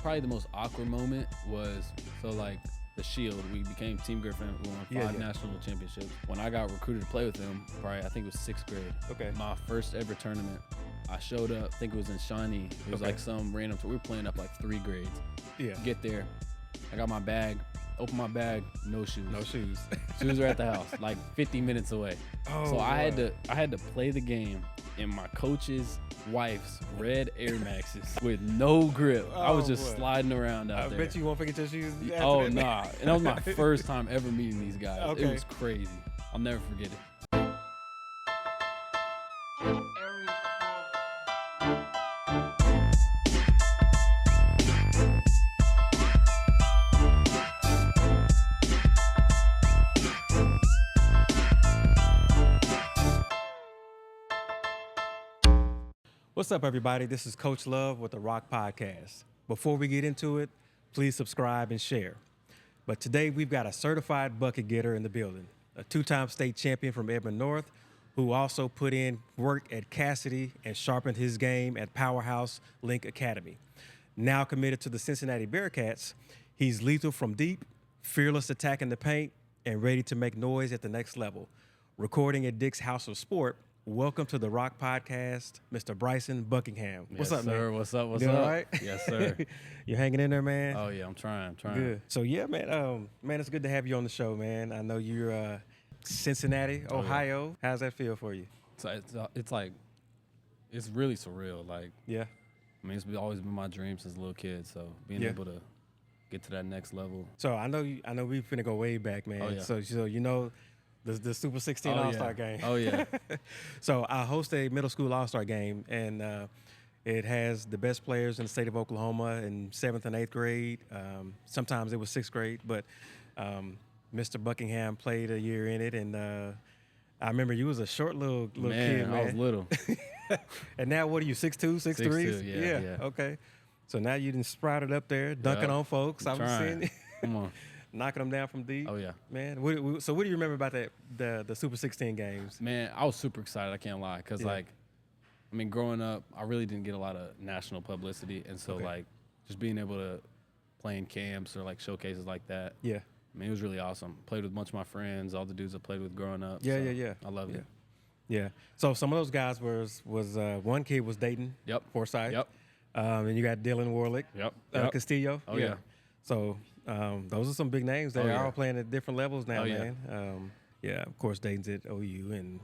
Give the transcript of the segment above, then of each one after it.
probably the most awkward moment was, the Shield. We became Team Griffin. We won 5 national championships. When I got recruited to play with them, I think it was 6th grade. Okay. My first ever tournament, I showed up, I think it was in Shawnee. It was like some random, we were playing up like 3 grades. Yeah. Get there, I got my bag, open my bag, no shoes. No shoes. Shoes are at the house, like 50 minutes away. Oh, so I had to play the game in my coach's wife's red Air Maxes with no grip. I was just sliding around out there. I bet you won't forget your shoes. Oh, nah. And that was my first time ever meeting these guys. Okay. It was crazy. I'll never forget it. What's up, everybody? This is Coach Love with the ROK Podcast. Before we get into it, please subscribe and share. But today we've got a certified bucket getter in the building, a 2-time state champion from Edmond North, who also put in work at Casady and sharpened his game at Powerhouse Link Academy. Now committed to the Cincinnati Bearcats, he's lethal from deep, fearless attacking the paint, and ready to make noise at the next level. Recording at Dick's House of Sport, welcome to the ROK Podcast, Mr. Bryson Buckingham. What's up, sir? man? What's up? What's Doing up? all right? Yes, sir. You hanging in there, man? Oh, yeah, I'm trying. Good. So, yeah, man, it's good to have you on the show, man. I know you're Cincinnati, Ohio. Yeah. How's that feel for you? So it's like, it's really surreal. Like, Yeah. I mean, it's always been my dream since a little kid. So being able to get to that next level. So I know we finna go way back, man. Oh, yeah. So you know the Super 16 All-Star Game. Oh, yeah. So I host a middle school All-Star Game, and it has the best players in the state of Oklahoma in 7th and 8th grade. Sometimes it was 6th grade, but Mr. Buckingham played a year in it, and I remember you was a short little kid, man. I was little. And now what are you, 6'2", 6'3"? 6'2", yeah. Okay. So now you done sprouted up there, dunking on folks. I was seeing you. Come on. Knocking them down from deep. Oh, yeah. Man, so what do you remember about the Super 16 games? Man, I was super excited, I can't lie. Because, growing up, I really didn't get a lot of national publicity. And so, just being able to play in camps or, showcases like that. Yeah. I mean, it was really awesome. Played with a bunch of my friends, all the dudes I played with growing up. Yeah. I loved it. Yeah. So some of those guys was one kid was Dayton. Yep. Forsyth. Yep. And you got Dylan Warlick. Yep. Castillo. Oh, yeah. So those are some big names. They are all playing at different levels now, man. Of course, Dayton's at OU. And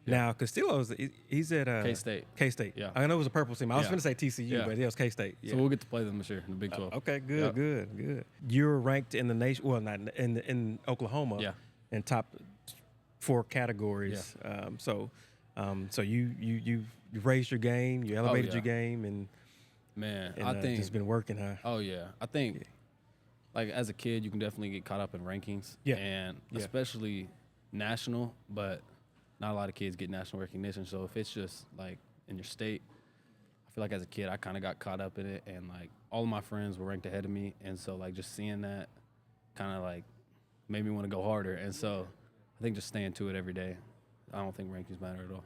now Castillo's, he's at K-State. K-State. Yeah. I know it was a purple team. I was going to say TCU, but it was K-State. Yeah. So we'll get to play them this year in the Big 12. Okay, good. You're ranked in the nation, well, not in Oklahoma, in top 4 categories. Yeah. So you raised your game, you elevated your game, and I think just been working, huh? Oh yeah, I think as a kid you can definitely get caught up in rankings, and especially national, but not a lot of kids get national recognition. So if it's just in your state, I feel like as a kid I kind of got caught up in it, and all of my friends were ranked ahead of me, and so just seeing that kind of made me want to go harder, and so I think just staying to it every day. I don't think rankings matter at all.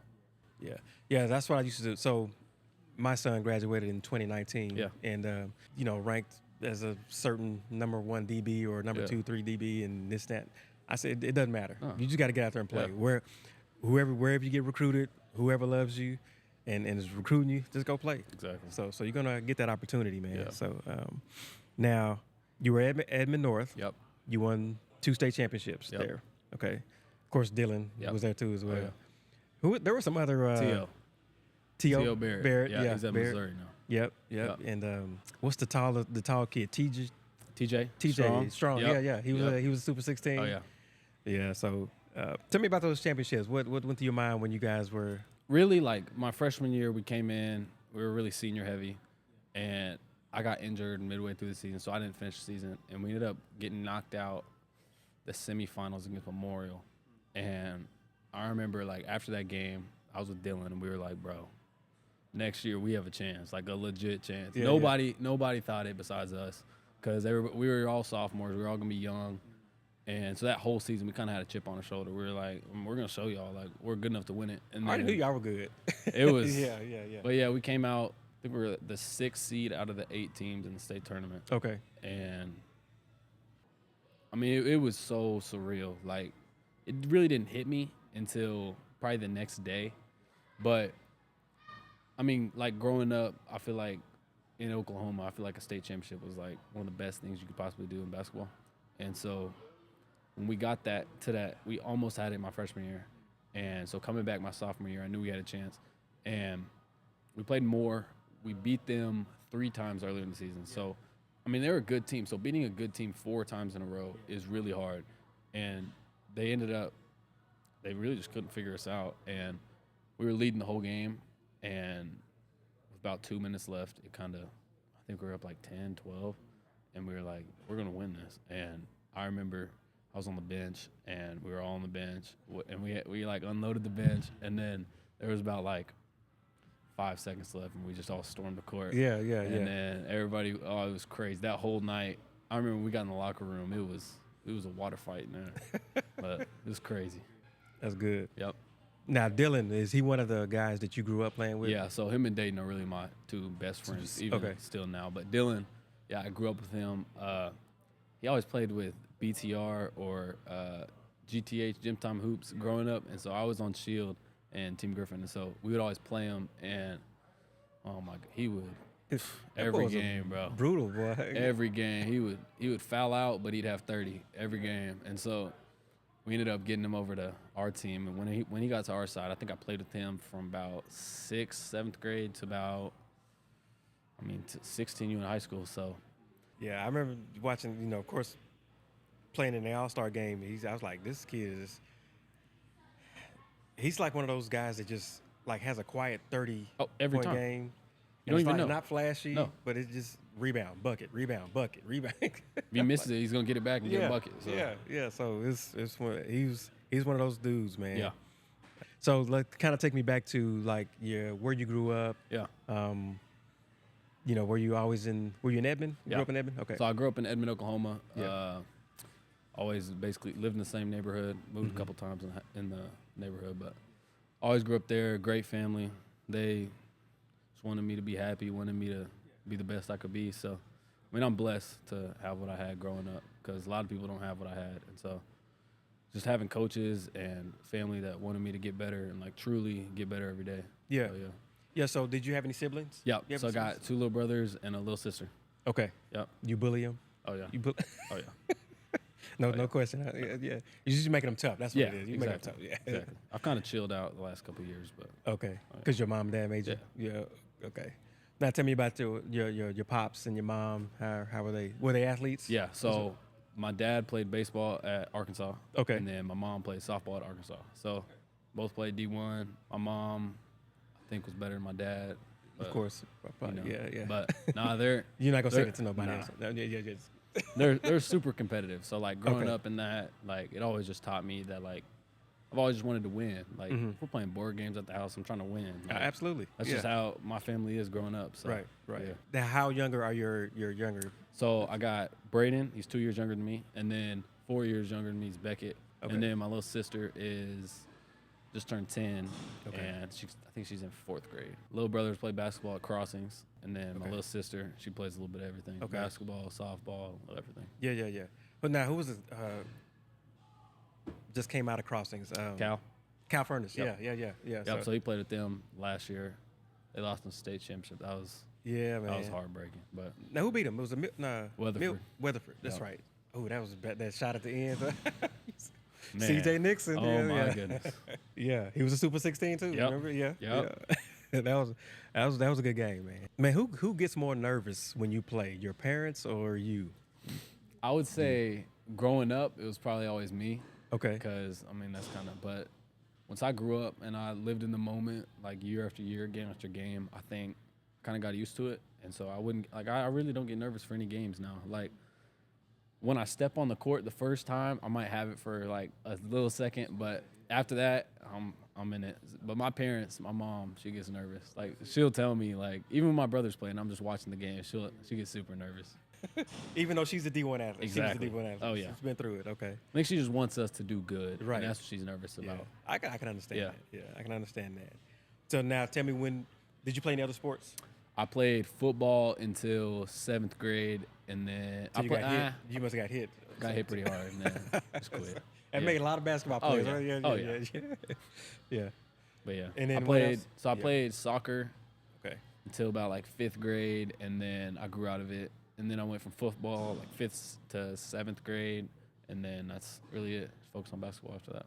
Yeah, that's what I used to do. So my son graduated in 2019, and ranked as a certain number 1 DB or number 2, 3 DB, and this, that. I said it doesn't matter. You just got to get out there and play. Wherever you get recruited, whoever loves you, and is recruiting you, just go play. Exactly. So you're gonna get that opportunity, man. Yeah. So now you were at Edmond North. Yep. You won 2 state championships there. Okay. Of course, Dylan was there too as well. Oh, yeah. There were some other T.O. Barrett. Yeah, he's at Barrett. Missouri now. Yep. And what's the tall kid? TJ Strong. Yep. Yeah. He was a Super 16. Oh yeah. Yeah. So tell me about those championships. What went through your mind when you guys were really my freshman year? We came in. We were really senior heavy, and I got injured midway through the season, so I didn't finish the season, and we ended up getting knocked out the semifinals against Memorial. And I remember after that game, I was with Dylan, and we were like, bro, next year we have a chance, a legit chance. Nobody thought it besides us, because we were all sophomores. We were all going to be young. And so that whole season, we kind of had a chip on our shoulder. We were like, we're going to show y'all, we're good enough to win it. And I already knew y'all were good. It was. Yeah. But, yeah, we came out think we were the 6th seed out of the 8 teams in the state tournament. Okay. And I mean, it was so surreal. Like, it really didn't hit me until probably the next day. But I mean, like, growing up, I feel like in Oklahoma, I feel like a state championship was like one of the best things you could possibly do in basketball. And so when we got that, we almost had it my freshman year. And so coming back my sophomore year, I knew we had a chance. And we played more. We beat them 3 times earlier in the season. So, I mean, they're a good team. So beating a good team 4 times in a row is really hard. And they really just couldn't figure us out. And we were leading the whole game. And with about 2 minutes left, I think we were up like 10, 12. And we were like, we're going to win this. And I remember I was on the bench, and we were all on the bench. And we like unloaded the bench. And then there was about like 5 seconds left, and we just all stormed the court. Yeah. And then everybody, it was crazy. That whole night, I remember when we got in the locker room, it was a water fight in there. But it was crazy. That's good. Yep. Now, Dylan, is he one of the guys that you grew up playing with? Yeah, so him and Dayton are really my 2 best friends, even still now. But Dylan, yeah, I grew up with him. He always played with BTR or GTH, Gym Time Hoops, growing up. And so I was on Shield and Team Griffin. And so we would always play him. And, oh, my God, he would every game, bro. Brutal, boy. Every game. He would foul out, but he'd have 30 every game. And so we ended up getting him over to our team. And when he got to our side, I think I played with him from about 6th, 7th grade to about, to 16 in high school. So, yeah, I remember watching, of course, playing in the All-Star game. I was like, this kid he's like one of those guys that just like has a quiet 30 every point time. game. You don't even know. Not flashy, but it's just rebound, bucket. If he misses it, he's gonna get it back and get a bucket. So. Yeah. So it's he's one of those dudes, man. Yeah. So kind of take me back to like where you grew up. Yeah. Were you in Edmond? You grew up in Edmond? Okay. So I grew up in Edmond, Oklahoma. Yeah. Always basically lived in the same neighborhood. Moved a couple times in the neighborhood, but always grew up there. Great family. They just wanted me to be happy, wanted me to be the best I could be. So, I'm blessed to have what I had growing up because a lot of people don't have what I had. And so just having coaches and family that wanted me to get better and like truly get better every day. Yeah. So, Yeah, so did you have any siblings? Yeah. So I got 2 little brothers and a little sister. Okay. Yep. You bully them? Oh, yeah. Oh, yeah. No question. Yeah. You're just making them tough. That's what it is. You make them tough. Yeah. Exactly. I've kind of chilled out the last couple of years, but. Okay. Because your mom and dad made you? Yeah. Okay. Now tell me about your pops and your mom. How were they? Were they athletes? Yeah. So my dad played baseball at Arkansas. Okay. And then my mom played softball at Arkansas. So both played D1. My mom, I think, was better than my dad. But, of course. Probably, yeah. But they're you're not gonna say it to nobody else. Yeah. They're super competitive. So like growing up in that, like it always just taught me that like I've always just wanted to win. Like if we're playing board games at the house, I'm trying to win. Like, absolutely. That's just how my family is growing up. So, right. Yeah. Now, how younger are your younger? So I got Braden. He's 2 years younger than me, and then 4 years younger than me is Beckett, and then my little sister is just turned 10, and I think she's in 4th grade. Little brothers play basketball at Crossings, and then my little sister, she plays a little bit of everything. Basketball, softball, everything. Yeah. But now, who was it? Just came out of Crossings. Cal Furnace. Yep. Yeah. So he played with them last year. They lost in the state championship. That was heartbreaking. But now who beat him? It was Weatherford. Weatherford. That's right. Oh, that was that shot at the end. Man. CJ Nixon. Oh my goodness. Yeah, he was a Super 16 too. Yep. Remember? Yeah. Yep. That was a good game, man. Man, who gets more nervous when you play? Your parents or you? I would say growing up, it was probably always me. Okay. Because that's kind of. But once I grew up and I lived in the moment, like year after year, game after game, I think kind of got used to it, and so I wouldn't I really don't get nervous for any games now. Like when I step on the court the first time, I might have it for like a little second, but after that, I'm in it. But my parents, my mom, she gets nervous. Like she'll tell me, like even when my brother's playing, I'm just watching the game. She gets super nervous. Even though she's a D1 athlete. Exactly. She's a D1 athlete. Oh yeah. She's been through it. Okay. I think she just wants us to do good. Right. And that's what she's nervous about. I can understand that. Yeah, I can understand that. So now, tell me, when did you play any other sports? I played football until 7th grade, and then So you got hit. You must have got hit. got hit pretty hard, and then just quit. That made a lot of basketball Oh, players. yeah. Right? Oh, yeah. Yeah. But yeah, And then I what played. else? So I Yeah. played soccer Okay. until about like 5th grade, and then I grew out of it. And then I went from football like 5th to 7th grade, and then that's really it. Focus on basketball after that.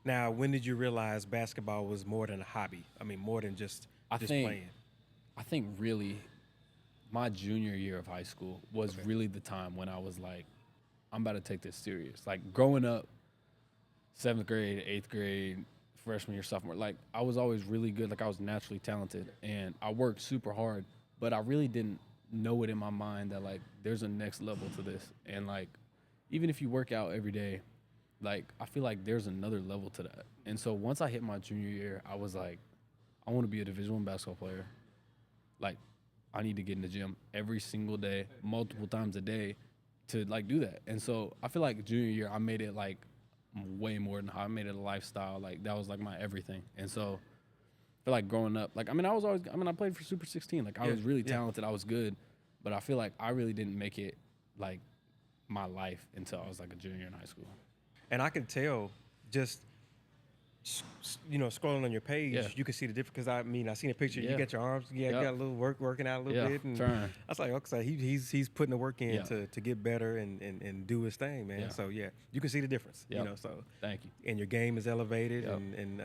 Now, when did you realize basketball was more than a hobby? I mean, more than just playing. I think really my junior year of high school was really the time when I was like, I'm about to take this serious. Like growing up, 7th grade, 8th grade, freshman year, sophomore, like I was always really good. Like I was naturally talented and I worked super hard, but I really didn't know it in my mind that like there's a next level to this. And like, even if you work out every day, like I feel like there's another level to that. And so once I hit my junior year, I was like, I want to be a Division I basketball player. Like, I need to get in the gym every single day, multiple times a day to, like, do that. And so I feel like junior year, I made it, like, way more than how I made it a lifestyle. Like, that was, like, my everything. And so I feel like growing up, like, I mean, I played for Super 16. Like, I was really talented. I was good. But I feel like I really didn't make it, like, my life until I was, like, a junior in high school. And I can tell just, scrolling on your page, you can see the difference. Because I mean, I seen a picture. You got your arms, got a little working out a little bit. And trying. I was like, okay, he's putting the work in to get better and do his thing, man. Yeah. So yeah, you can see the difference. Yep. So Thank you. and your game is elevated and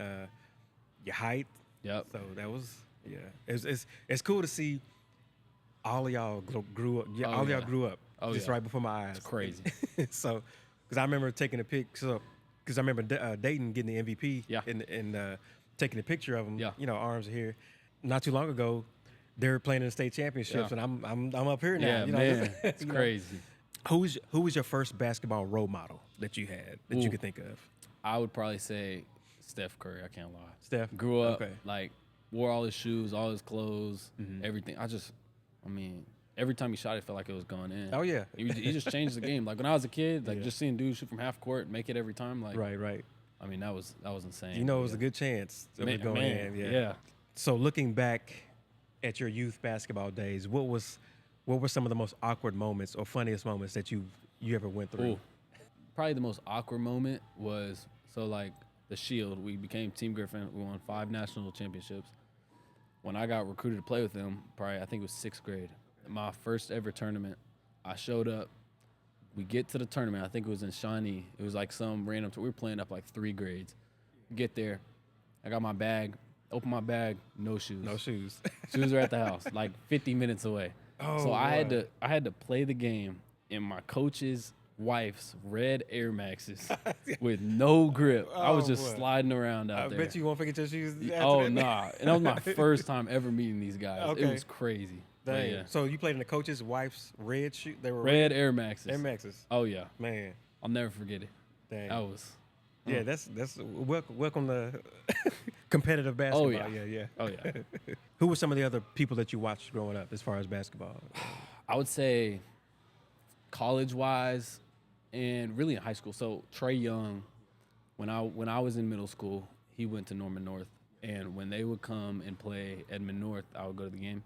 your height. Yep. So that was it's cool to see all of y'all grew up. Yeah, all of y'all grew up just right before my eyes. It's crazy. So, because I remember taking a pic. So, because I remember Dayton getting the MVP. And taking a picture of him. Yeah. Arms are here. Not too long ago, they were playing in the state championships, and I'm up here now. Yeah, man, it's crazy. Who was your first basketball role model that you had that you could think of? I would probably say Steph Curry. I can't lie. Steph grew up like wore all his shoes, all his clothes, everything. I mean, every time he shot, it felt like it was going in. Oh yeah, he just changed the game. Like when I was a kid, like just seeing dudes shoot from half court, make it every time. Like right. I mean, that was insane. It was a good chance of it going in. Yeah. So looking back at your youth basketball days, what were some of the most awkward moments or funniest moments that you ever went through? Ooh. Probably the most awkward moment was like the Shield. We became Team Griffin. We won 5 national championships. When I got recruited to play with them, I think it was 6th grade. My first ever tournament, I showed up. We get to the tournament. I think it was in Shawnee. It was like some random. We were playing up like 3 grades. Get there. I got my bag. Open my bag. No shoes. No shoes. Shoes are at the house, like 50 minutes away. Oh, so I had to play the game in my coach's wife's red Air Maxes with no grip. I was just sliding around out there. I bet you won't forget your shoes. Nah. And that was my first time ever meeting these guys. Okay. It was crazy. Dang. Yeah. So you played in the coach's wife's red shoe? They were red Air Maxes. Air Maxes. Oh yeah. Man. I'll never forget it. Dang. That was. Yeah, that's welcome to competitive basketball. Oh yeah. Yeah. Oh yeah. Who were some of the other people that you watched growing up as far as basketball? I would say college-wise and really in high school. So Trey Young, when I was in middle school, he went to Norman North, and when they would come and play Edmond North, I would go to the game.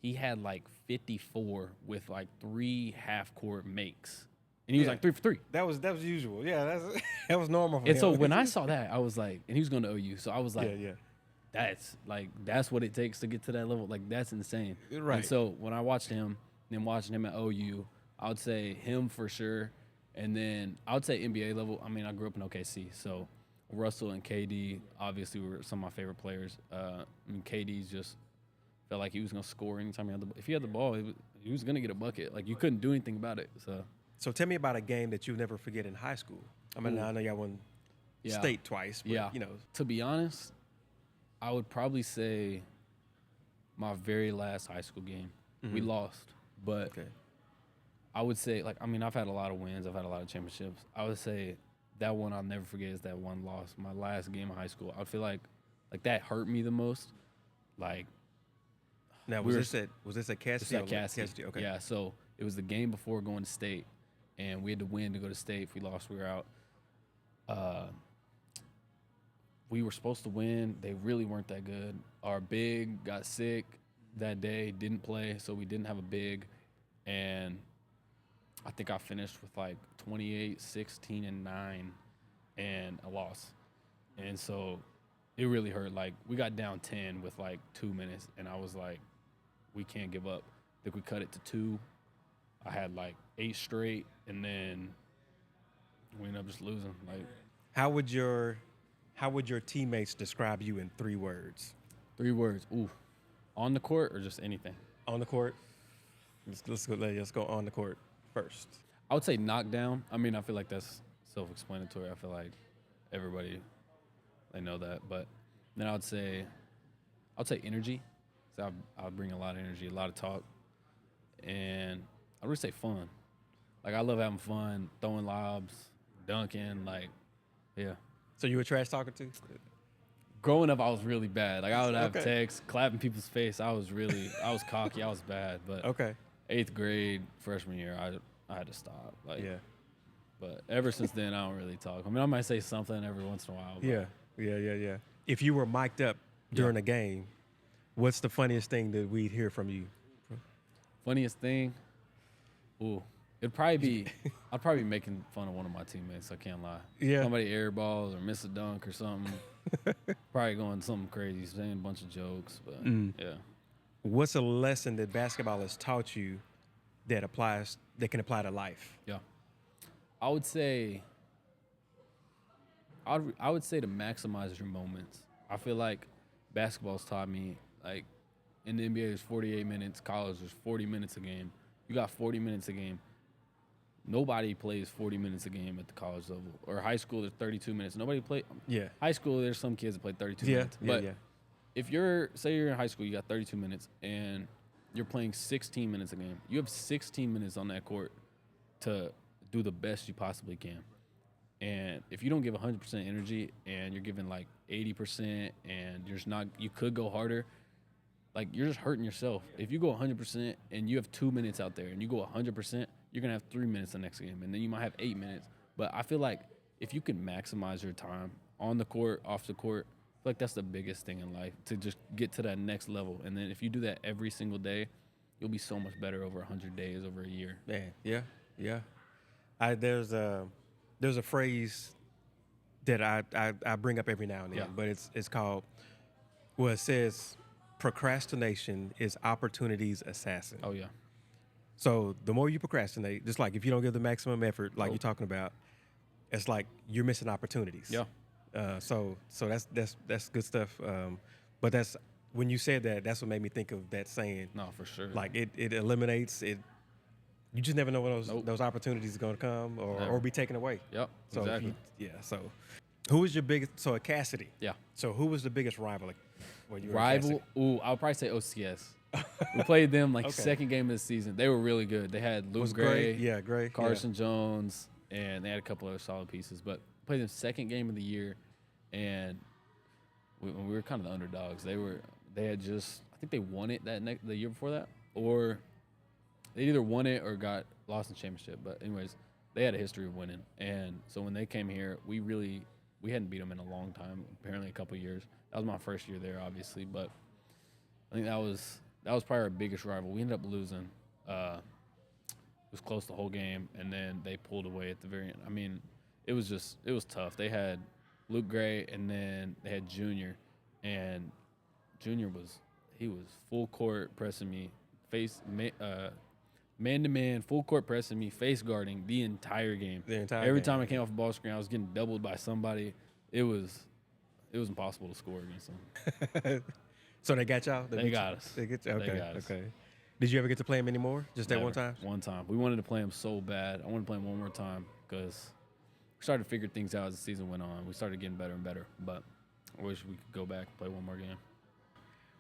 He had like 54 with like 3 half-court makes, and he was like 3 for 3. That was usual. Yeah, that was normal for and him. so when I saw that, I was like, and he was going to OU, so I was like, that's what it takes to get to that level. Like that's insane. Right. And so when I watched him, then watching him at OU, I would say him for sure. And then I would say NBA level. I mean, I grew up in OKC, so Russell and KD obviously were some of my favorite players. KD's just felt like he was going to score anytime he had the ball. If he had the ball, he was going to get a bucket. Like you couldn't do anything about it. So tell me about a game that you'll never forget in high school. I mean, I know y'all won state twice, but To be honest, I would probably say my very last high school game. We lost, but I would say, I've had a lot of wins. I've had a lot of championships. I would say that one I'll never forget is that one loss, my last game of high school. I feel like that hurt me the most. Like, now, was this at Casady? This at Casady. Casady, okay. Yeah, so it was the game before going to state, and we had to win to go to state. If we lost, we were out. We were supposed to win. They really weren't that good. Our big got sick. that day didn't play, so we didn't have a big, and I think I finished with like 28, 16, and 9, and a loss. And so it really hurt. Like, we got down 10 with like 2 minutes, and I was like, we can't give up. I think we cut it to 2. I had like 8 straight, and then we ended up just losing. Like, How would your teammates describe you in 3 words? 3 words. Ooh. On the court or just anything? On the court. Let's go on the court first. I would say knockdown. I mean, I feel like that's self-explanatory. I feel like everybody, they know that. But then I would say energy. So I'll bring a lot of energy, a lot of talk, and I would say fun. Like, I love having fun, throwing lobs, dunking. Like, yeah. So you a trash talker too? Growing up, I was really bad. Like, I would have Okay. texts, clapping people's face. I was cocky. I was bad. But Okay. 8th grade, freshman year, I had to stop. Like, Yeah. But ever since then, I don't really talk. I mean, I might say something every once in a while. But Yeah. If you were mic'd up during a game, what's the funniest thing that we'd hear from you? Funniest thing? Ooh. It'd probably be, I'd probably be making fun of one of my teammates. I can't lie. Yeah. Somebody airballs or miss a dunk or something. Probably going something crazy, saying a bunch of jokes. But, yeah. What's a lesson that basketball has taught you that can apply to life? Yeah. I would say to maximize your moments. I feel like basketball's taught me, like, in the NBA there's 48 minutes, college there's 40 minutes a game. You got 40 minutes a game. Nobody plays 40 minutes a game at the college level. Or high school, there's 32 minutes. Yeah. High school, there's some kids that play 32 minutes. But if say you're in high school, you got 32 minutes, and you're playing 16 minutes a game. You have 16 minutes on that court to do the best you possibly can. And if you don't give 100% energy and you're giving like 80% and you could go harder, like, you're just hurting yourself. If you go 100% and you have 2 minutes out there and you go 100%, you're going to have 3 minutes the next game, and then you might have 8 minutes. But I feel like if you can maximize your time on the court, off the court, I feel like that's the biggest thing in life, to just get to that next level. And then if you do that every single day, you'll be so much better over 100 days, over a year. Man, yeah. There's a phrase that I bring up every now and then, but it's called, it says, procrastination is opportunity's assassin. Oh, yeah. So the more you procrastinate, just like if you don't give the maximum effort, like you're talking about, it's like you're missing opportunities. Yeah. So that's good stuff. But that's, when you said that, that's what made me think of that saying. No, for sure. Like, it eliminates it. You just never know when those opportunities are going to come or be taken away. Yep. So Exactly. So who was your biggest? So at Casady. Yeah. So who was the biggest rival when you were at Rival? Casady? Ooh, I would probably say OCS. We played them second game of the season. They were really good. They had Luke Gray, Gray, Carson Jones, and they had a couple other solid pieces. But played them second game of the year, and we were kind of the underdogs. They had just, I think they won it the year before that, or they either won it or got lost in championship. But anyways, they had a history of winning, and so when they came here, we hadn't beat them in a long time. Apparently, a couple years. That was my first year there, obviously, but I think that was probably our biggest rival. We ended up losing. It was close the whole game, and then they pulled away at the very end. I mean, it was tough. They had Luke Gray, and then they had Junior, and Junior was full court pressing me, man-to-man, full court pressing me, face guarding the entire game. Every time I came off the ball screen, I was getting doubled by somebody. It was impossible to score against them. So they got y'all? They got us. They get you? Okay. They got us. Okay. Did you ever get to play them anymore? Just that Never. one time? One time. We wanted to play them so bad. I wanted to play them one more time because we started to figure things out as the season went on. We started getting better and better, but I wish we could go back and play one more game.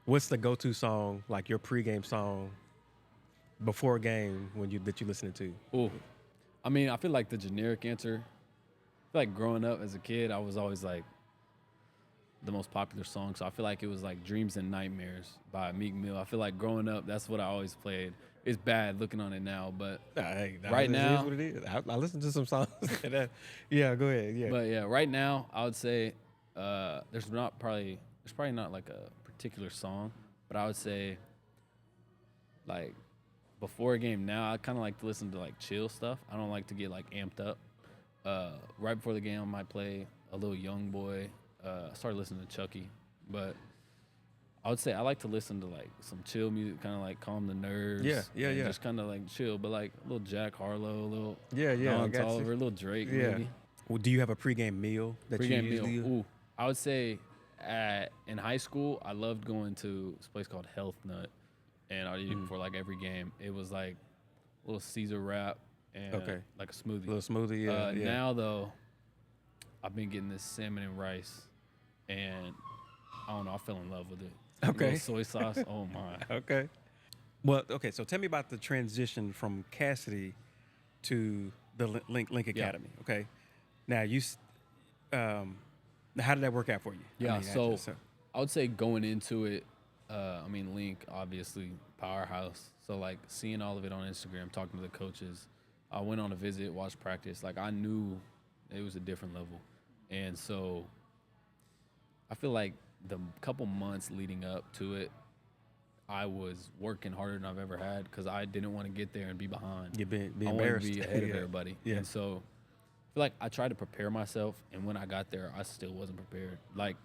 What's the go-to song, like your pregame song before a game that you listening to? Ooh. I mean, I feel like the generic answer, I feel like growing up as a kid, I was always like the most popular song. So I feel like it was like Dreams and Nightmares by Meek Mill. I feel like growing up, that's what I always played. It's bad looking on it now, but right now, it is what it is. I listen to some songs. Yeah, go ahead. Yeah. But yeah, right now, I would say there's probably not like a particular song, but I would say like before a game now, I kind of like to listen to like chill stuff. I don't like to get like amped up. Right before the game, I might play a little Young Boy. I started listening to Chucky, but I would say I like to listen to like some chill music, kind of like calm the nerves. Yeah. Just kind of like chill, but like a little Jack Harlow, a little I Don got you. Toliver, a little Drake Yeah. maybe. Well, do you have a pregame meal that Pre-game you usually meal. Ooh, I would say in high school, I loved going to this place called Health Nut, and I'd eat it before like every game. It was like a little Caesar wrap and like a smoothie. A little smoothie? Yeah. Now though, I've been getting this salmon and rice, and I don't know, I fell in love with it. Okay. Little soy sauce. Oh my. Okay. Well, okay. So tell me about the transition from Casady to the Link Academy. Okay. Now how did that work out for you? Yeah. So I would say going into it, Link obviously powerhouse. So like seeing all of it on Instagram, talking to the coaches, I went on a visit, watched practice. Like I knew it was a different level, and so I feel like the couple months leading up to it, I was working harder than I've ever had because I didn't want to get there and be behind. Be I embarrassed. wanted to be ahead of everybody. Yeah. And so I feel like I tried to prepare myself, and when I got there, I still wasn't prepared. Like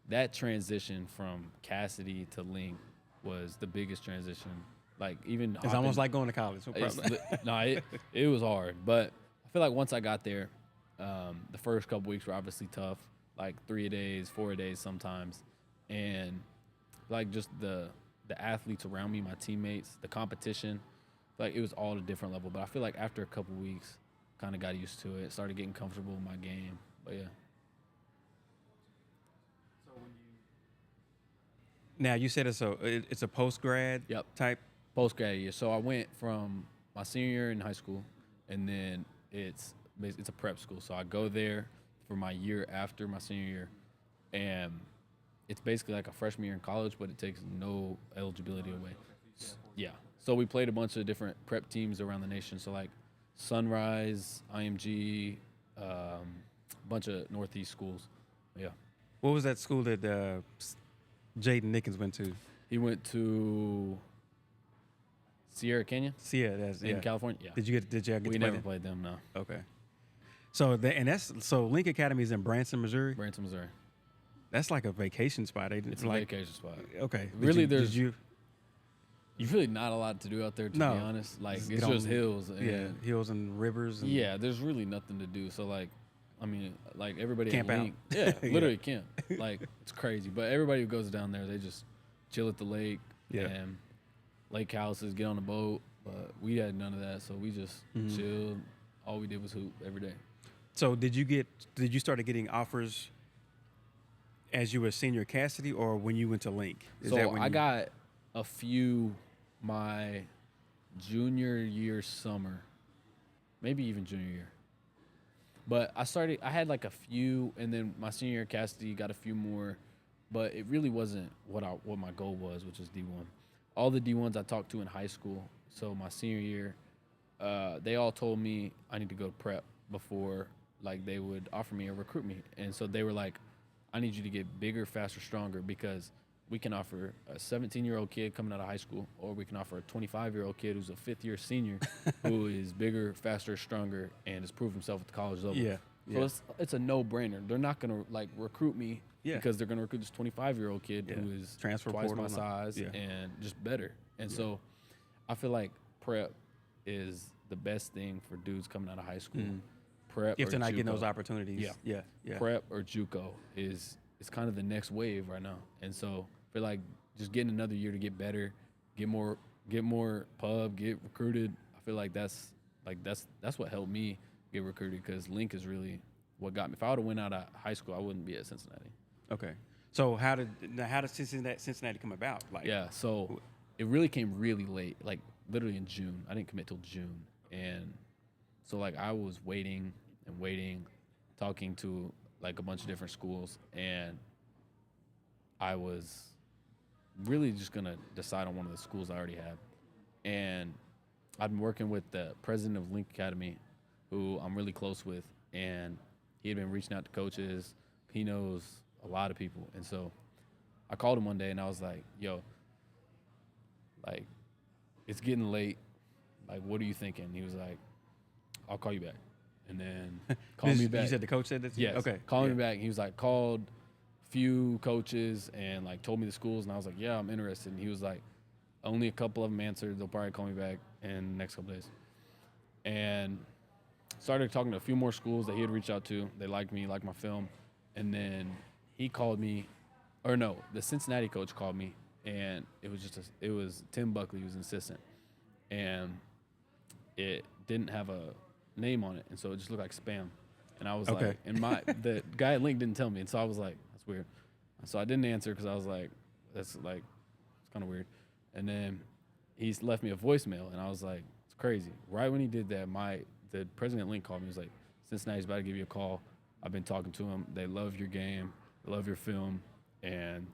that transition from Casady to Link was the biggest transition. Like even It's almost like going to college. It was hard, but I feel like once I got there, the first couple weeks were obviously tough, like 3 days, 4 days sometimes, and like just the athletes around me, my teammates, the competition, like it was all at a different level. But I feel like after a couple weeks, kind of got used to it, started getting comfortable with my game. But yeah. Now you said it's a post grad type. Post grad year. So I went from my senior year in high school, and then it's a prep school. So I go there for my year after my senior year, and it's basically like a freshman year in college, but it takes no eligibility away. Yeah. So we played a bunch of different prep teams around the nation. So like Sunrise, IMG, a bunch of Northeast schools. Yeah. What was that school that Jaden Nickens went to? He went to Sierra Canyon. In California. Yeah. Did you get to We play never them? played them, no. Okay. So Link Academy is in Branson, Missouri. Branson, Missouri. That's like a vacation spot. It's a vacation spot. Okay. Really, there's really not a lot to do out there, to No. be honest. Like Just it's get just on- hills. And hills and rivers. And yeah, there's really nothing to do. So like, like everybody Camp at out. Link, yeah, literally camp. Like it's crazy. But everybody who goes down there, they just chill at the lake and lake houses, get on the boat. But we had none of that, so we just chilled. All we did was hoop every day. So did you start getting offers as you were senior Casady, or when you went to Link? I got a few my junior year summer, maybe even junior year. But I had like a few, and then my senior year Casady got a few more, but it really wasn't what my goal was, which was D1. All the D1s I talked to in high school, so my senior year, they all told me I need to go to prep before like they would offer me or recruit me. And so they were like, I need you to get bigger, faster, stronger, because we can offer a 17-year-old kid coming out of high school, or we can offer a 25-year-old kid who's a fifth-year senior who is bigger, faster, stronger, and has proved himself at the college level. Yeah. So it's a no-brainer. They're not going to like recruit me because they're going to recruit this 25-year-old kid who is Transfer twice portal my size and just better. And so I feel like prep is the best thing for dudes coming out of high school. Prep if or they're not JUCO. getting those opportunities. Yeah. Prep or JUCO is kind of the next wave right now. And so I feel like just getting another year to get better, get more pub, get recruited. I feel like that's what helped me get recruited, because Link is really what got me. If I would have went out of high school, I wouldn't be at Cincinnati. Okay. So how did Cincinnati come about? So it really came really late, like literally in June. I didn't commit till June. And so like I was waiting, talking to like a bunch of different schools, and I was really just gonna decide on one of the schools I already have. And I've been working with the president of Link Academy, who I'm really close with, and he had been reaching out to coaches. He knows a lot of people. And so I called him one day and I was like, yo, like, it's getting late. Like, what are you thinking? He was like, I'll call you back. And then called me back. You said the coach said that to you? Yes. Okay. Called me back. He was like, called few coaches and like told me the schools. And I was like, yeah, I'm interested. And he was like, only a couple of them answered. They'll probably call me back in the next couple days. And started talking to a few more schools that he had reached out to. They liked me, liked my film. And then he called me, or no, the Cincinnati coach called me. And it was it was Tim Buckley, who was an assistant. And it didn't have a name on it. And so it just looked like spam. And I was like, and the guy at Link didn't tell me. And so I was like, that's weird. So I didn't answer because I was like, it's kind of weird. And then he left me a voicemail, and I was like, it's crazy. Right when he did that, the president at Link called me. He was like, Cincinnati's about to give you a call. I've been talking to them. They love your game. They love your film, and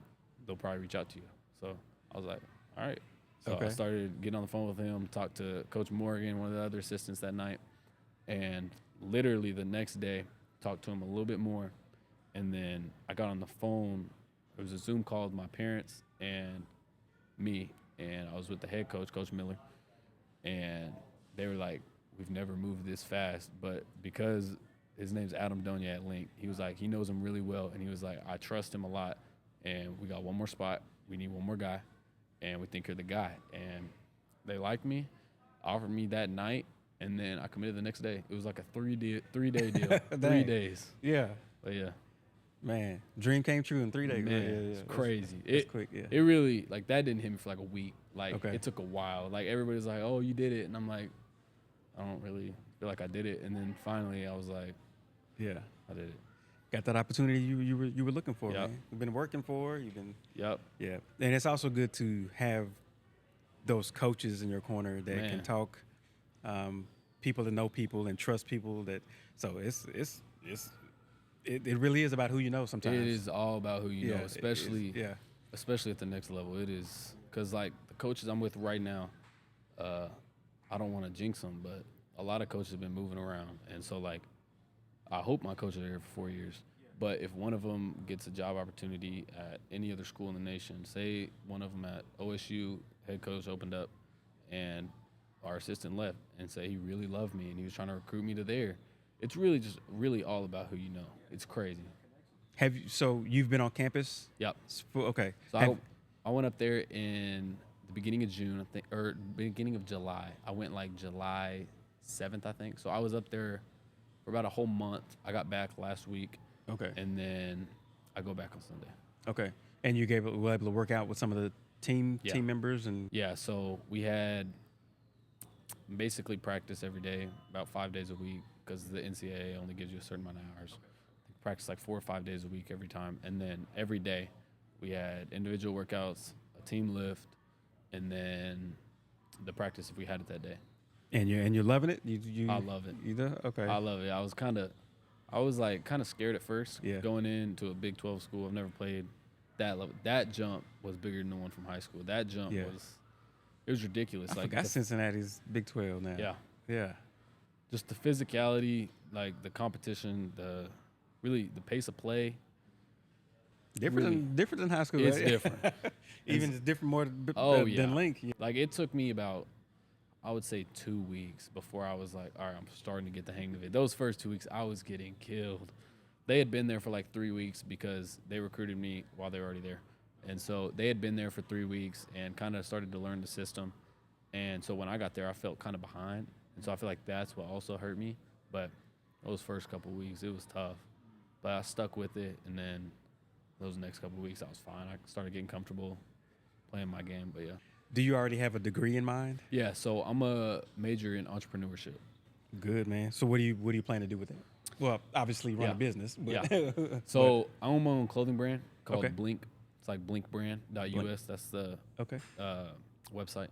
they'll probably reach out to you. So I was like, all right. So I started getting on the phone with him, talked to Coach Morgan, one of the other assistants that night, and literally the next day talked to him a little bit more. And then I got on the phone. It was a Zoom call with my parents and me, and I was with the head coach, Coach Miller, and they were like, we've never moved this fast, but because his name's Adam Donia at Link, he was like, he knows him really well, and he was like, I trust him a lot, and we got one more spot. We need one more guy, and we think you're the guy. And they liked me, offered me that night, and then I committed the next day. It was like a three-day deal, 3 days. Yeah. But yeah. Man, dream came true in 3 days. Man, yeah. it's crazy. It's quick, yeah. It really, like, that didn't hit me for like a week. Like, Okay. it took a while. Like, everybody's like, oh, you did it. And I'm like, I don't really feel like I did it. And then finally I was like, yeah, I did it. got that opportunity you were looking for, Yep. man. You've been working for, you've been, Yep. yeah. And it's also good to have those coaches in your corner that Man. can talk, people that know people and trust people that, so it really is about who you know sometimes. It is all about who you know, especially yeah. at the next level. It is, because, like, the coaches I'm with right now, I don't want to jinx them, but a lot of coaches have been moving around. And so, like, I hope my coaches are here for 4 years. But if one of them gets a job opportunity at any other school in the nation, say one of them at OSU, head coach opened up, and our assistant left and say he really loved me and he was trying to recruit me to there. It's really all about who you know. It's crazy. So you've been on campus? Yep. Okay. So I went up there in the beginning of June, I think, or beginning of July. I went like July 7th, I think. So I was up there for about a whole month. I got back last week. Okay. And then I go back on Sunday. Okay. And you were able to work out with some of the team members and yeah. So we had basically practice every day, about 5 days a week, because the NCAA only gives you a certain amount of hours. Practice like 4 or 5 days a week every time, and then every day we had individual workouts, a team lift, and then the practice if we had it that day. And you're loving it? I love it. You do? Okay. I love it. I was kind of scared at first going into a Big 12 school. I've never played that level. That jump was bigger than the one from high school. That jump was ridiculous. I forgot Cincinnati's Big 12 now. Yeah. Yeah. Just the physicality, like the competition, the pace of play. Different than high school. It's right? different. Even it's different more than Link. Yeah. Like, it took me about, I would say, 2 weeks before I was like, all right, I'm starting to get the hang of it. Those first 2 weeks, I was getting killed. They had been there for like 3 weeks because they recruited me while they were already there. And so they had been there for 3 weeks and kind of started to learn the system. And so when I got there, I felt kind of behind. And so I feel like that's what also hurt me. But those first couple of weeks, it was tough. But I stuck with it. And then those next couple of weeks, I was fine. I started getting comfortable playing my game. But, yeah. Do you already have a degree in mind? Yeah, so I'm a major in entrepreneurship. Good, man. So what do you plan to do with it? Well, obviously run a business. But So I own my own clothing brand called Okay. Blink. It's like blinkbrand.us. That's the website.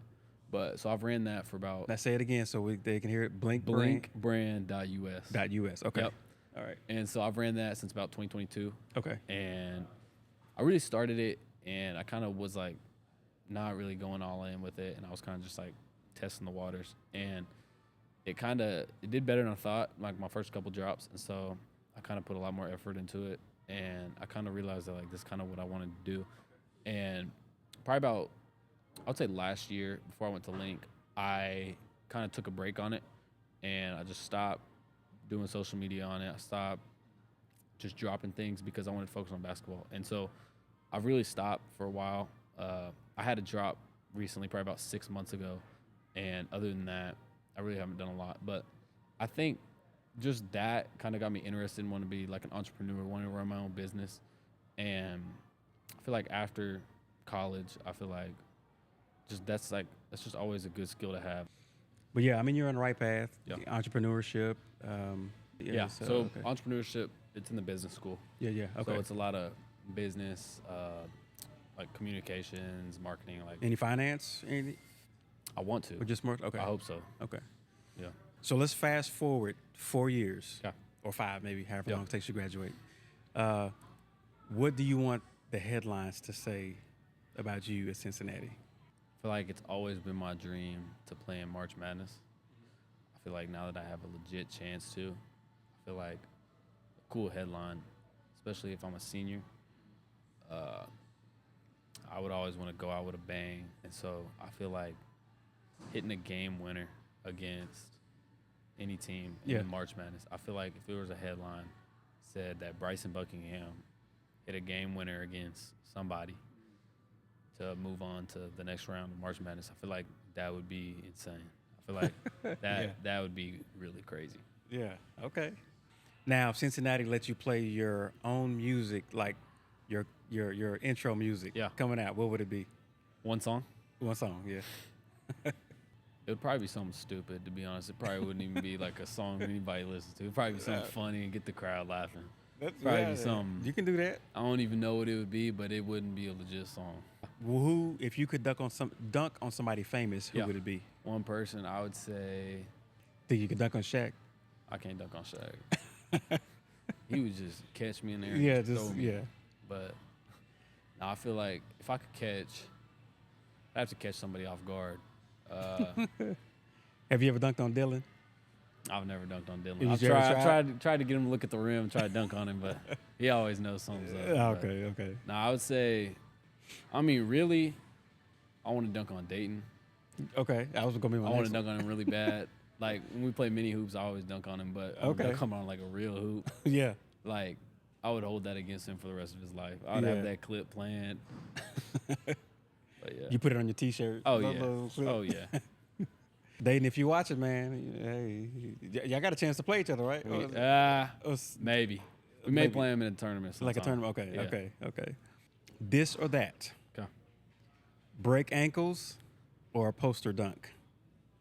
But so I've ran that for about Now say it again so they can hear it. blinkbrand.us. .us. Okay. Yep. All right. And so I've ran that since about 2022. Okay. And I really started it, and I kind of was like not really going all in with it, and I was kind of just like testing the waters. And it did better than I thought, like my first couple drops. And so I kind of put a lot more effort into it, and I kind of realized that like this is kind of what I wanted to do. And probably about, would say last year before I went to Link, I kind of took a break on it, and I just stopped doing social media on it. I stopped just dropping things because I wanted to focus on basketball. And so I've really stopped for a while. I had a drop recently, probably about 6 months ago. And other than that, I really haven't done a lot. But I think just that kind of got me interested in wanting to be like an entrepreneur, wanting to run my own business. And I feel like after college, I feel like that's just always a good skill to have. But yeah, I mean, you're on the right path. Yeah. Entrepreneurship. So entrepreneurship, it's in the business school. Yeah. Okay. So it's a lot of business, like communications, marketing. Like Any finance? Any? I want to. Or just more? Okay. I hope so. Okay. Yeah. So let's fast forward 4 years. Yeah. Or 5, maybe, however Yeah. long it takes you to graduate. What do you want the headlines to say about you at Cincinnati? I feel like it's always been my dream to play in March Madness. I feel like now that I have a legit chance to, I feel like a cool headline, especially if I'm a senior. I would always want to go out with a bang, and so I feel like hitting a game winner against any team in March Madness. I feel like if there was a headline said that Bryson Buckingham hit a game winner against somebody to move on to the next round of March Madness, I feel like that would be insane. I feel like that would be really crazy. Yeah. Okay. Now, if Cincinnati lets you play your own music, like your intro music coming out, what would it be? One song? One song, yeah. It would probably be something stupid, to be honest. It probably wouldn't even be like a song anybody listens to. It would probably be something funny and get the crowd laughing. That's probably be something. You can do that. I don't even know what it would be, but it wouldn't be a legit song. Who, if you could dunk on somebody famous, who would it be? One person, I would say. Think you could dunk on Shaq? I can't dunk on Shaq. He would just catch me in there. And throw me. But no, I feel like if I could I'd have to catch somebody off guard. Have you ever dunked on Dylan? I've never dunked on Dylan. I've tried to get him to look at the rim, try to dunk on him, but he always knows something's up. Okay. No, I would say, I mean, really, I want to dunk on Dayton. Okay, I was gonna be. I want to dunk on him really bad. Like when we play mini hoops, I always dunk on him, but I'm gonna come on like a real hoop. Yeah. Like I would hold that against him for the rest of his life. I would have that clip planned. But yeah. You put it on your T-shirt. Oh yeah. Oh yeah. Dayton, if you watch it, man, hey, y'all got a chance to play each other, right? Maybe. We may play him in a tournament sometime. Like a tournament? Okay. This or that? Okay. Break ankles or a poster dunk?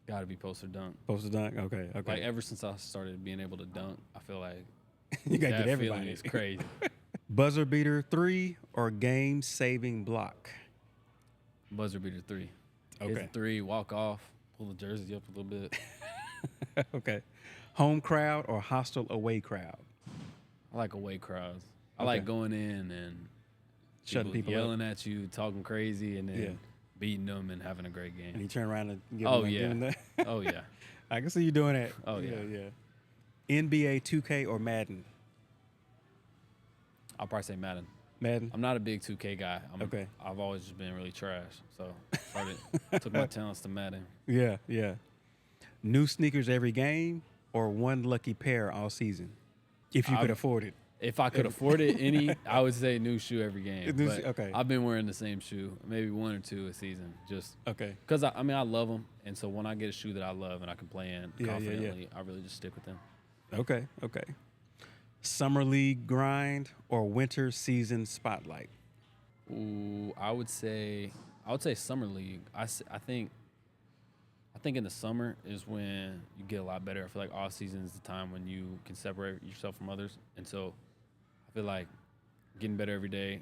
Got to be poster dunk. Poster dunk? Okay. Like ever since I started being able to dunk, I feel like you got to that get everybody. feeling is crazy. Buzzer beater 3 or game-saving block? Buzzer beater 3. Okay. Hit the 3, walk off, pull the jersey up a little bit. Okay. Home crowd or hostile away crowd? I like away crowds. I like going in and shutting people yelling at you, talking crazy, and then beating them and having a great game. And you turn around and give them that. Oh, yeah. I can see you doing that. Oh, yeah. NBA 2K or Madden? I'll probably say Madden. Madden? I'm not a big 2K guy. I've always just been really trash. So took my talents to Madden. Yeah. New sneakers every game or one lucky pair all season? If you could afford it. If I could afford it, I would say new shoe every game. But okay. I've been wearing the same shoe, maybe 1 or 2 a season. Just because I love them, and so when I get a shoe that I love and I can play in confidently, I really just stick with them. Okay. Summer league grind or winter season spotlight? Ooh, I would say summer league. I think in the summer is when you get a lot better. I feel like off season is the time when you can separate yourself from others, and so I feel like getting better every day,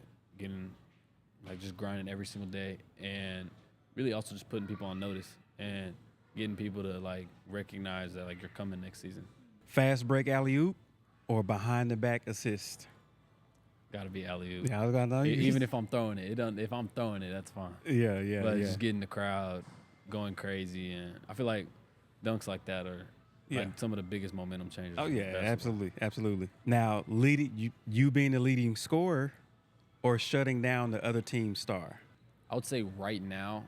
just grinding every single day, and really also just putting people on notice and getting people to recognize that you're coming next season. Fast break alley-oop or behind the back assist? Got to be alley-oop. Yeah, I was gonna know. Even if I'm throwing it, if I'm throwing it, that's fine. Yeah. But just getting the crowd going crazy, and I feel like dunks like that are some of the biggest momentum changers. Oh yeah, absolutely. Now, you being the leading scorer or shutting down the other team's star? I would say right now,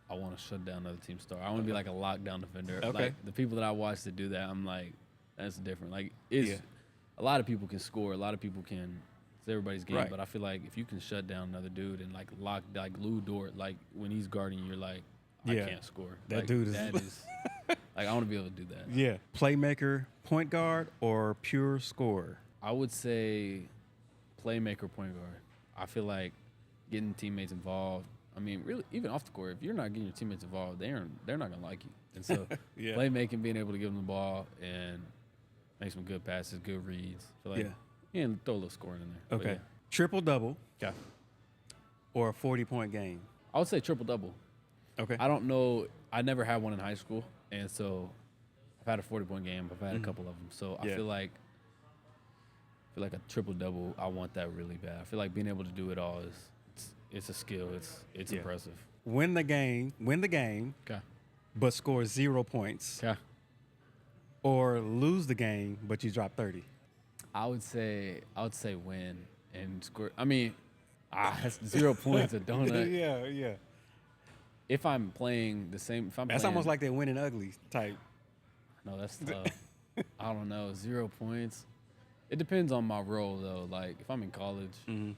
I want to shut down another team star. I want to be like a lockdown defender. Okay. Like the people that I watch that do that, I'm like, that's different. Like it's a lot of people can score. A lot of people can. It's everybody's game. Right. But I feel like if you can shut down another dude and like lock, like Lou Dort, like when he's guarding, you're like, I can't score. That like, dude is. That is like I want to be able to do that. Yeah. Playmaker, point guard, or pure scorer? I would say playmaker, point guard. I feel like getting teammates involved. I mean, really, even off the court, if you're not getting your teammates involved, they're not gonna like you. And so, playmaking, being able to give them the ball and make some good passes, good reads. I feel like, and throw a little scoring in there. Okay. Triple double. Yeah. Or a 40-point game. I would say triple double. Okay. I don't know. I never had one in high school, and so I've had a 40-point game. I've had a couple of them. So I feel like a triple double. I want that really bad. I feel like being able to do it all it's a skill. It's impressive. Win the game, Okay. but score 0 points. Okay. Or lose the game, but you drop 30. I would say win and score. I mean, that's 0 points a donut. yeah. If I'm playing the same, That's almost like that winning ugly type. No, that's tough. I don't know. 0 points. It depends on my role though. Like if I'm in college, I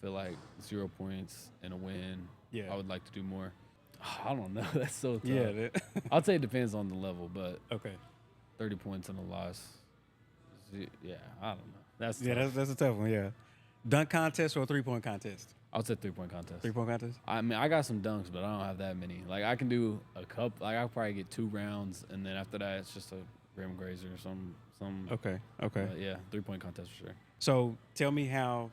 feel like 0 points and a win. Yeah. I would like to do more. I don't know. That's so tough. Yeah. I'd say it depends on the level, but Okay. 30 points and a loss. Yeah, I don't know. That's tough. That's a tough one. Yeah. Dunk contest or 3-point contest? I would say 3-point contest. 3-point contest. I mean, I got some dunks, but I don't have that many. Like I can do a couple. Like I'll probably get 2 rounds, and then after that, it's just a rim grazer or some. Okay. Yeah, 3-point contest for sure. So tell me how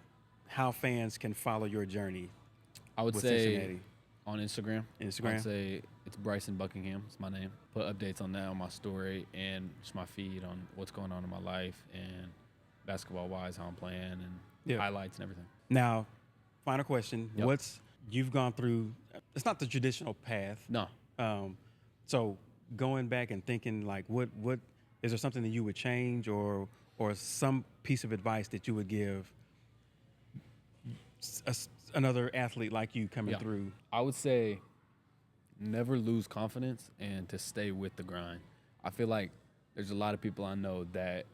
fans can follow your journey. I would with say Cincinnati. on Instagram. Instagram? I'd say it's Bryson Buckingham. It's my name. Put updates on that on my story and just my feed on what's going on in my life and basketball-wise, how I'm playing and highlights and everything. Now, final question. Yep. You've gone through, it's not the traditional path. No. So going back and thinking like what is there something that you would change or some piece of advice that you would give another athlete like you coming through? I would say never lose confidence and to stay with the grind. I feel like there's a lot of people I know that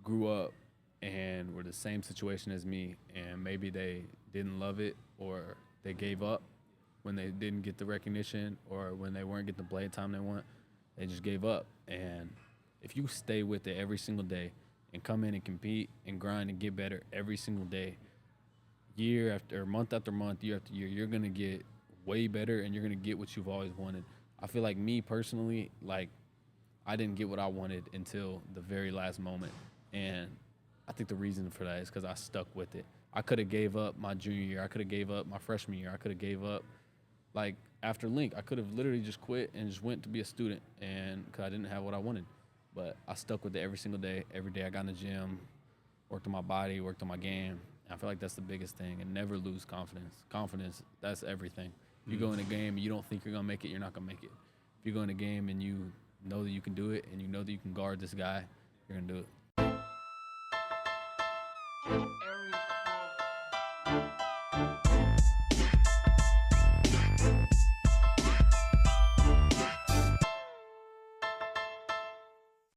grew up and were the same situation as me, and maybe they didn't love it or they gave up when they didn't get the recognition or when they weren't getting the play time they want. They just gave up. And if you stay with it every single day and come in and compete and grind and get better every single day, year after month after month, year after year, you're going to get way better and you're going to get what you've always wanted. I feel like me personally, like I didn't get what I wanted until the very last moment. And I think the reason for that is because I stuck with it. I could have gave up my junior year. I could have gave up my freshman year. I could have gave up like after Link. I could have literally just quit and just went to be a student and because I didn't have what I wanted. But I stuck with it every single day. Every day I got in the gym, worked on my body, worked on my game. I feel like that's the biggest thing, and never lose confidence. Confidence, that's everything. If you go in a game and you don't think you're going to make it, you're not going to make it. If you go in a game and you know that you can do it and you know that you can guard this guy, you're going to do it.